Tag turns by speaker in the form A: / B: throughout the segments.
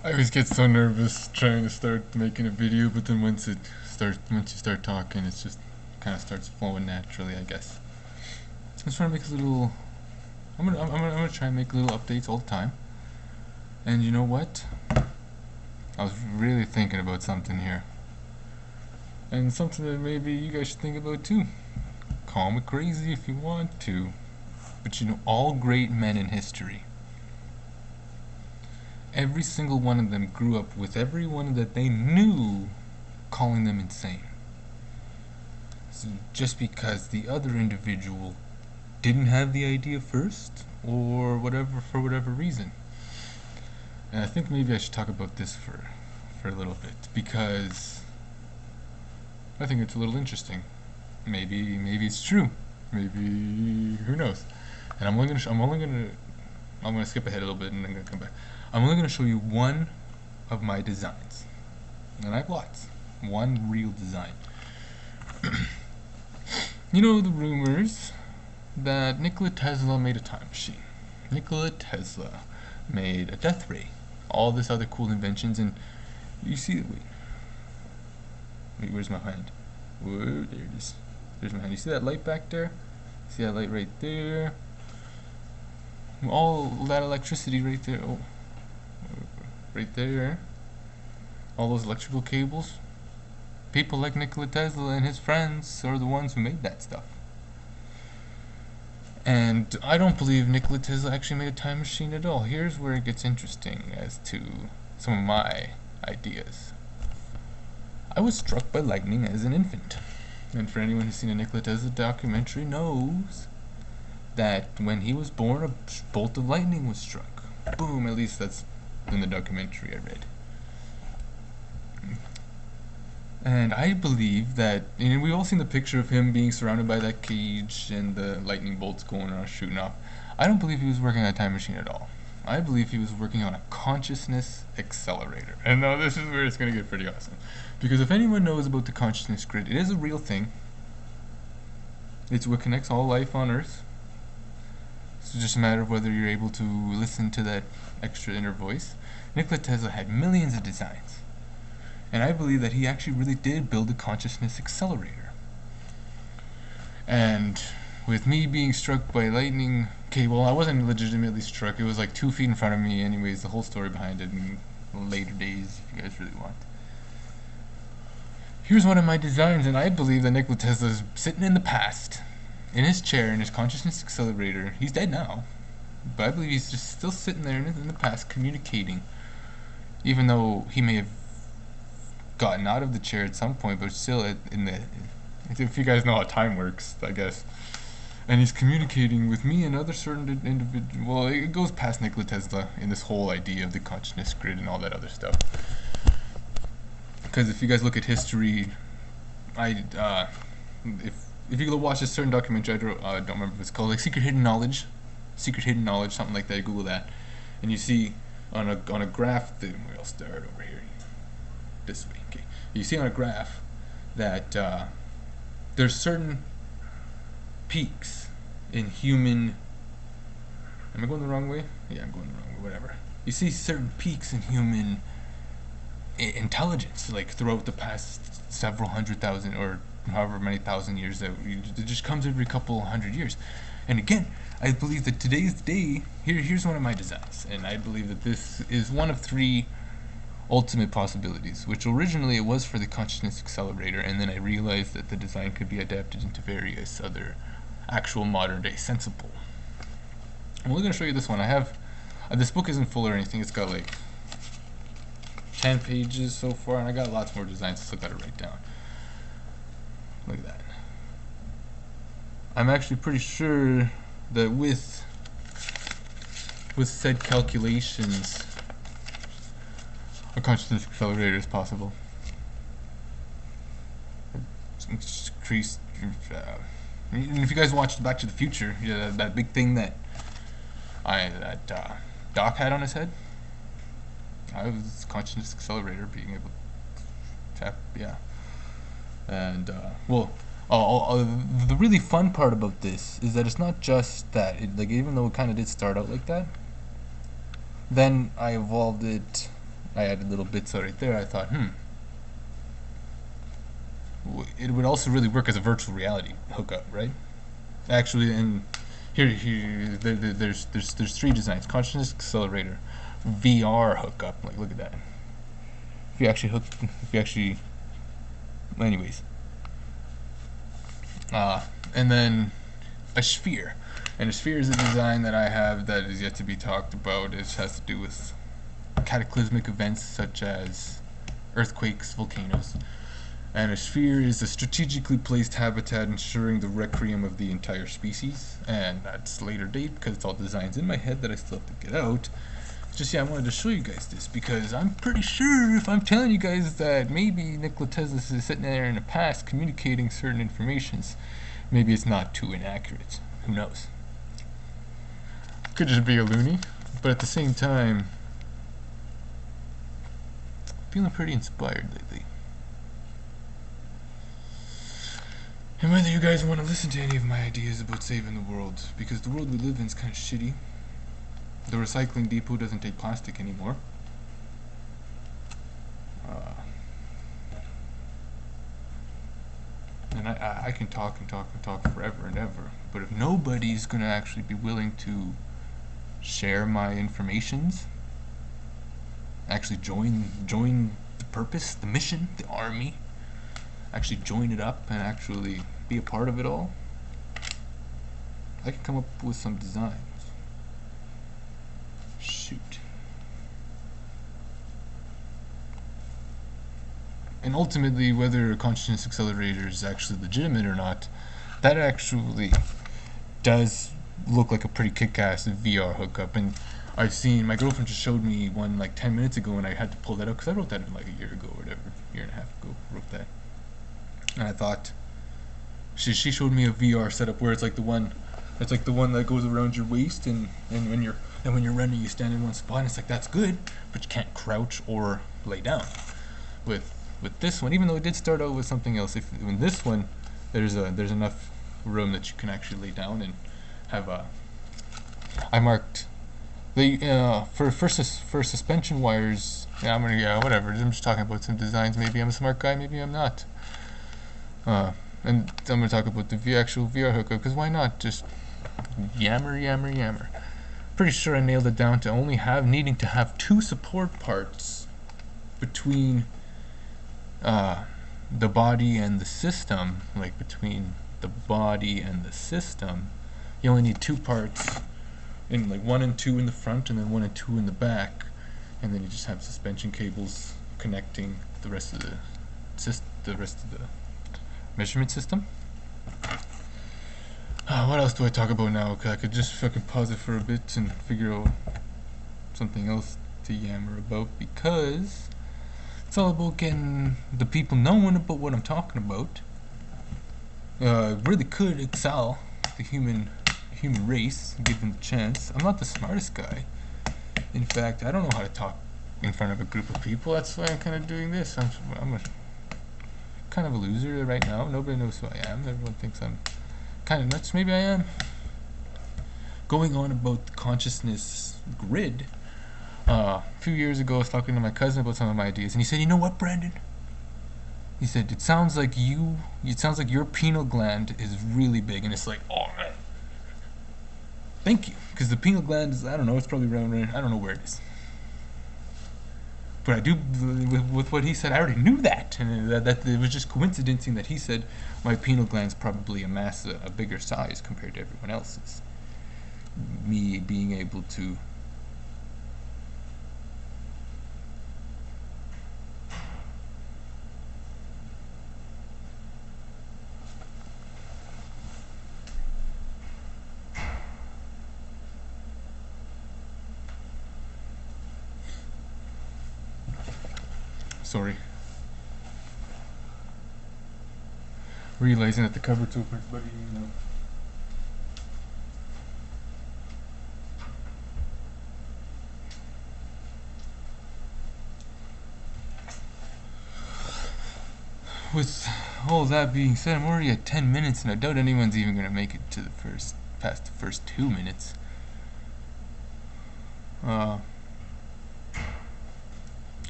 A: I always get so nervous trying to start making a video, but then once you start talking, it's just kind of starts flowing naturally, I guess. I'm just trying to make a little. I'm gonna try and make little updates all the time. And you know what? I was really thinking about something here, and something that maybe you guys should think about too. Call me crazy if you want to, but you know, all great men in history, every single one of them grew up with everyone that they knew calling them insane. So just because the other individual didn't have the idea first, or whatever, for whatever reason. And I think maybe I should talk about this for a little bit, because I think it's a little interesting. Maybe it's true. Maybe, who knows? And I'm gonna skip ahead a little bit and then I'm gonna come back. I'm only gonna show you one of my designs, and I have lots. One real design. You know the rumors that Nikola Tesla made a time machine. Nikola Tesla made a death ray. All this other cool inventions, and you see it. Wait, where's my hand? Whoa, there it is. There's my hand. You see that light back there? See that light right there? All that electricity right there. Oh, right there. All those electrical cables. People like Nikola Tesla and his friends are the ones who made that stuff. And I don't believe Nikola Tesla actually made a time machine at all. Here's where it gets interesting as to some of my ideas. I was struck by lightning as an infant. And for anyone who's seen a Nikola Tesla documentary knows that when he was born, a bolt of lightning was struck. Boom, at least that's in the documentary I read. And I believe that, and we've all seen the picture of him being surrounded by that cage and the lightning bolts going around shooting off. I don't believe he was working on a time machine at all. I believe he was working on a consciousness accelerator. And now this is where it's going to get pretty awesome. Because if anyone knows about the consciousness grid, it is a real thing. It's what connects all life on Earth. It's just a matter of whether you're able to listen to that extra inner voice. Nikola Tesla had millions of designs. And I believe that he actually really did build a consciousness accelerator. And with me being struck by lightning, okay, well, I wasn't legitimately struck. It was like 2 feet in front of me. Anyways, the whole story behind it in later days, if you guys really want. Here's one of my designs, and I believe that Nikola Tesla is sitting in the past, in his chair, in his consciousness accelerator. He's dead now, but I believe he's just still sitting there in the past, communicating, even though he may have gotten out of the chair at some point, but still in the, if you guys know how time works, I guess. And he's communicating with me and other certain individuals. Well, it goes past Nikola Tesla in this whole idea of the consciousness grid and all that other stuff. Because if you guys look at history, if you go watch a certain documentary, I don't remember what it's called, like Secret Hidden Knowledge, something like that. Google that, and you see on a graph. We'll start over here, this way. Okay, you see on a graph that there's certain peaks in human. Am I going the wrong way? Yeah, I'm going the wrong way. Whatever. You see certain peaks in human intelligence, like throughout the past several 100,000 or however many thousand years that it just comes every couple 100 years. And again, I believe that today's day. Here's one of my designs, and I believe that this is one of 3 ultimate possibilities, which originally it was for the consciousness accelerator, and then I realized that the design could be adapted into various other actual modern day sensible. I'm only going to show you this one. I have this book isn't full or anything. It's got like 10 pages so far, and I got lots more designs. I still got to write down. Look at that. I'm actually pretty sure that with said calculations, a consciousness accelerator is possible. Increased. And if you guys watched Back to the Future, yeah, that big thing that Doc had on his head, I was consciousness accelerator, being able to tap, yeah. And well, the really fun part about this is that it's not just that. Like, even though it kind of did start out like that, then I evolved it I added little bits right there. I thought, it would also really work as a virtual reality hookup, right? Actually, and there's three designs: consciousness accelerator, VR hookup. Like, look at that. If you actually, anyways, and then a sphere. And a sphere is a design that I have that is yet to be talked about. It has to do with cataclysmic events such as earthquakes, volcanoes. And a sphere is a strategically placed habitat ensuring the requiem of the entire species. And that's later date because it's all designs in my head that I still have to get out. Just, yeah, I wanted to show you guys this because I'm pretty sure if I'm telling you guys that maybe Nikola Tesla is sitting there in the past communicating certain informations, maybe it's not too inaccurate. Who knows? Could just be a loony, but at the same time, feeling pretty inspired lately. And whether you guys want to listen to any of my ideas about saving the world, because the world we live in is kind of shitty. The recycling depot doesn't take plastic anymore. And I can talk and talk and talk forever and ever, but if nobody's going to actually be willing to share my informations, actually join the purpose, the mission, the army, actually join it up and actually be a part of it all, I can come up with some designs. Shoot. And ultimately, whether a consciousness accelerator is actually legitimate or not, that actually does look like a pretty kick-ass VR hookup. And I've seen, my girlfriend just showed me one like 10 minutes ago, and I had to pull that up because I wrote that in like a year ago or whatever, year and a half ago, wrote that. And I thought, she showed me a VR setup where it's like the one that goes around your waist, and when you're running, you stand in one spot, and it's like, that's good, but you can't crouch or lay down. With this one, even though it did start out with something else, in this one, there's enough room that you can actually lay down and have a. I marked the for suspension wires. Yeah, whatever. I'm just talking about some designs. Maybe I'm a smart guy, maybe I'm not. And I'm gonna talk about the actual VR hookup, because why not? Just yammer. Pretty sure I nailed it down to only needing to have two support parts between the body and the system. Like between the body and the system, you only need two parts, in like 1 and 2 in the front, and then 1 and 2 in the back, and then you just have suspension cables connecting the rest of the measurement system. What else do I talk about now? I could just fucking pause it for a bit and figure out something else to yammer about, because it's all about getting the people knowing about what I'm talking about. Really could excel the human race given the chance. I'm not the smartest guy. In fact, I don't know how to talk in front of a group of people. That's why I'm kind of doing this. I'm a kind of a loser right now. Nobody knows who I am. Everyone thinks I'm kind of nuts. Maybe I am. Going on about the consciousness grid. A few years ago, I was talking to my cousin about some of my ideas, and he said, "You know what, Brandon?" He said, "It sounds like your pineal gland is really big," and it's like, oh man. Thank you, because the pineal gland is, I don't know, it's probably around, I don't know where it is. But I do, with what he said, I already knew that, and that it was just coincidencing that he said my pineal gland's probably a bigger size compared to everyone else's. Me being able to realizing that the cupboard's open, but you know. With all that being said, I'm already at 10 minutes, and I doubt anyone's even gonna make it to past the first 2 minutes.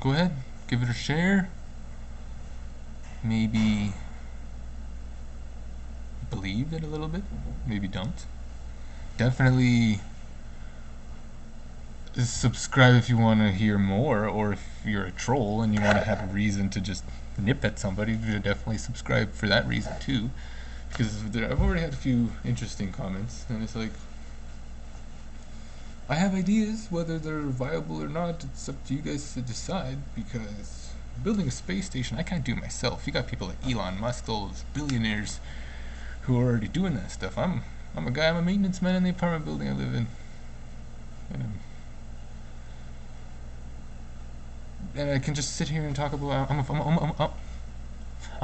A: go ahead, give it a share. Maybe believe it a little bit, maybe don't. Definitely subscribe if you want to hear more, or if you're a troll and you want to have a reason to just nip at somebody, you should definitely subscribe for that reason too. Because I've already had a few interesting comments, and it's like, I have ideas, whether they're viable or not, it's up to you guys to decide, because building a space station, I can't do myself. You got people like Elon Musk, all those billionaires who are already doing that stuff. I'm a guy, I'm a maintenance man in the apartment building I live in. And I can just sit here and talk about, I'm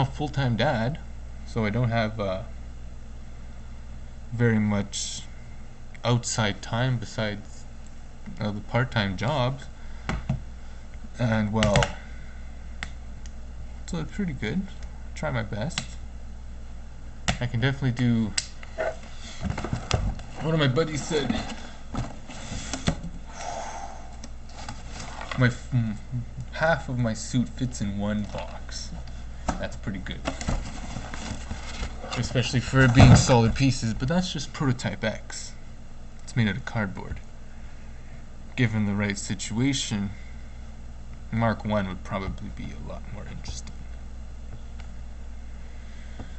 A: a full-time dad, so I don't have very much outside time besides the part-time jobs, and well, so it's pretty good. Try my best. I can definitely do. One of my buddies said half of my suit fits in one box. That's pretty good, especially for it being solid pieces, but that's just prototype X. It's made out of cardboard. Given the right situation, Mark 1 would probably be a lot more interesting.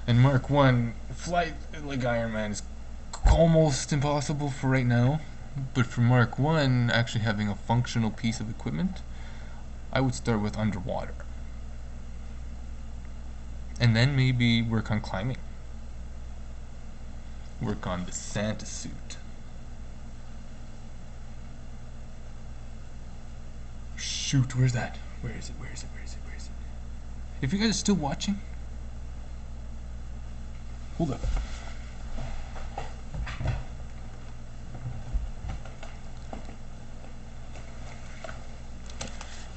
A: And Mark 1, flight like Iron Man is almost impossible for right now, but for Mark 1, actually having a functional piece of equipment, I would start with underwater. And then maybe work on climbing. Work on the Santa suit. Shoot, where's that? Where is it? Where is it? Where is it? Where is it? If you guys are still watching, hold up.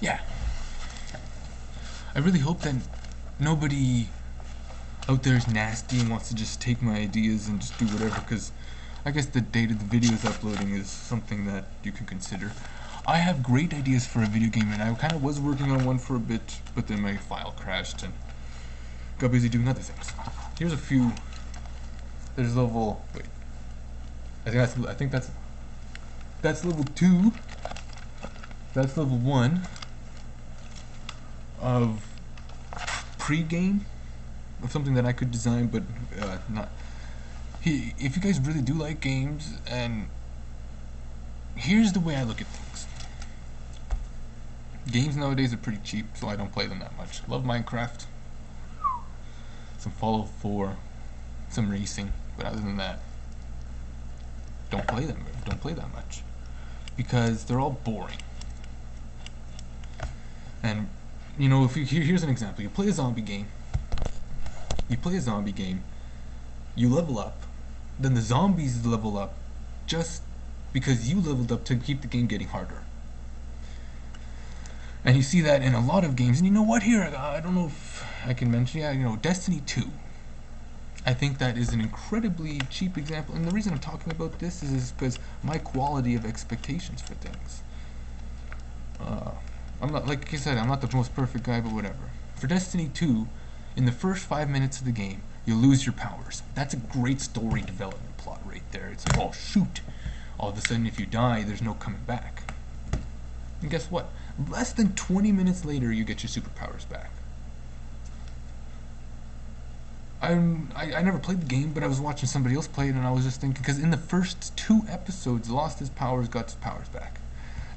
A: Yeah. I really hope that nobody out there is nasty and wants to just take my ideas and just do whatever, because I guess the date of the videos uploading is something that you can consider. I have great ideas for a video game, and I kind of was working on one for a bit, but then my file crashed and got busy doing other things. Here's a few. There's level. Wait. I think that's level 2. That's level 1 of pre-game of something that I could design, but not. If you guys really do like games, and here's the way I look at things. Games nowadays are pretty cheap, so I don't play them that much. Love Minecraft, some Fallout 4, some racing, but other than that, don't play them. Don't play that much because they're all boring. And you know, if you here's an example: you play a zombie game. You level up, then the zombies level up, just because you leveled up to keep the game getting harder. And you see that in a lot of games. And you know what? Here, I don't know if I can mention. Yeah, you know, Destiny 2. I think that is an incredibly cheap example. And the reason I'm talking about this is because my quality of expectations for things. I'm not, like I said, I'm not the most perfect guy, but whatever. For Destiny 2, in the first 5 minutes of the game, you lose your powers. That's a great story development plot right there. It's like, oh shoot, all of a sudden if you die, there's no coming back. And guess what? Less than 20 minutes later, you get your superpowers back. I never played the game, but I was watching somebody else play it, and I was just thinking, because in the first 2 episodes, lost his powers, got his powers back.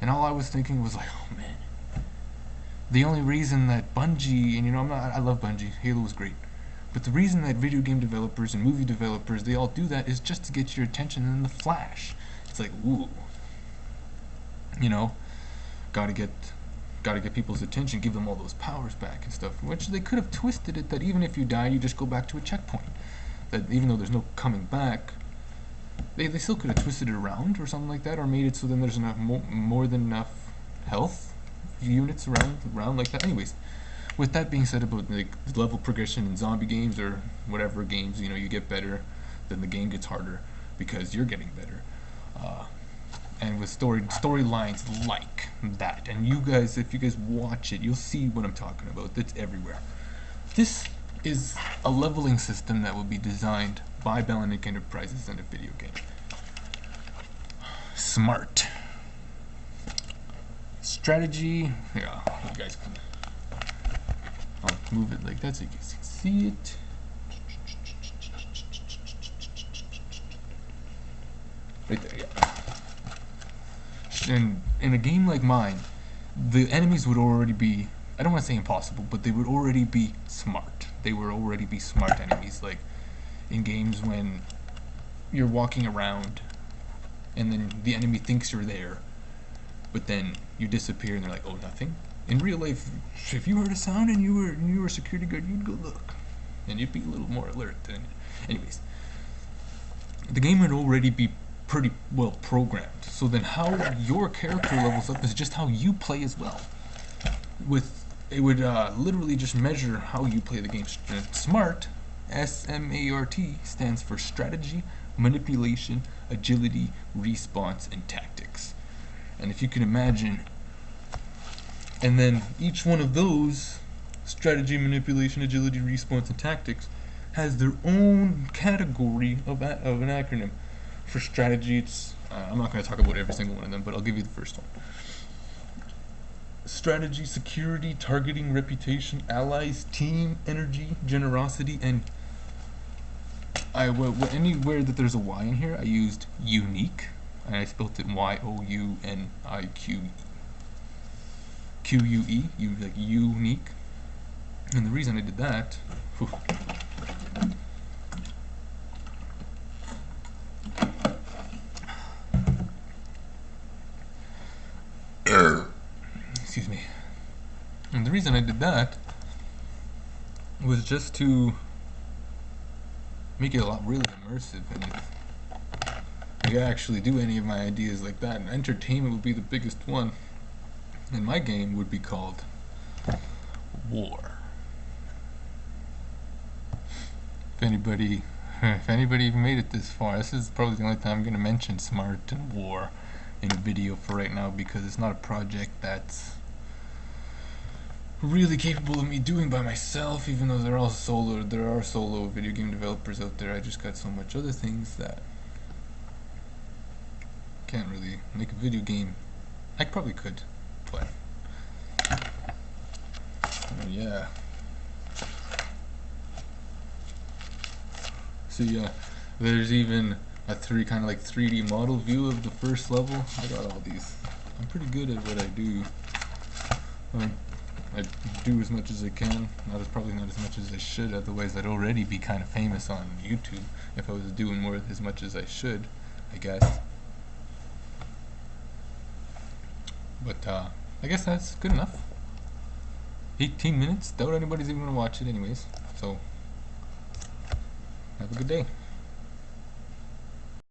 A: And all I was thinking was like, oh man. The only reason that Bungie, and you know, I love Bungie, Halo was great, but the reason that video game developers and movie developers, they all do that is just to get your attention in the flash. It's like, ooh, you know, gotta get people's attention, give them all those powers back and stuff, which they could have twisted it that even if you die, you just go back to a checkpoint. That even though there's no coming back, they still could have twisted it around or something like that, or made it so then there's enough more than enough health units around like that. Anyways, with that being said about like level progression in zombie games or whatever games, you know, you get better, then the game gets harder because you're getting better. and with storylines like that. And you guys, if you guys watch it, you'll see what I'm talking about. It's everywhere. This is a leveling system that will be designed by Bellinic Enterprises in a video game. Smart. Strategy. Yeah, you guys can. I'll move it like that so you guys can see it. Right there, yeah. And in a game like mine, the enemies would already be, I don't want to say impossible, but they would already be smart. They would already be smart enemies. Like in games when you're walking around and then the enemy thinks you're there, but then you disappear and they're like, oh, nothing. In real life, if you heard a sound and you were a security guard, you'd go look, and you'd be a little more alert. Anyways, the game would already be pretty well programmed. So then, how your character levels up is just how you play as well. It would literally just measure how you play the game. SMART, S-M-A-R-T, stands for strategy, manipulation, agility, response, and tactics. And if you can imagine, and then each one of those, strategy, manipulation, agility, response, and tactics, has their own category of an acronym. For strategy, it's, I'm not going to talk about every single one of them, but I'll give you the first one. Strategy, security, targeting, reputation, allies, team, energy, generosity, and anywhere that there's a Y in here, I used unique, and I spelled it Y-O-U-N-I-Q-U-E, like unique. And the reason I did that, excuse me. And the reason I did that was just to make it a lot really immersive, and if I could actually do any of my ideas like that, and entertainment would be the biggest one. And my game would be called War. If anybody even made it this far, this is probably the only time I'm going to mention Smart and War in a video for right now, because it's not a project that's really capable of me doing by myself, even though there are solo video game developers out there. I just got so much other things that can't really make a video game. I probably could, but yeah. So yeah, there's even a kind of like 3D model view of the first level. I got all these. I'm pretty good at what I do. I do as much as I can. Probably not as much as I should. Otherwise, I'd already be kind of famous on YouTube if I was doing more as much as I should, I guess. But I guess that's good enough. 18 minutes. Doubt anybody's even gonna watch it, anyways. So have a good day.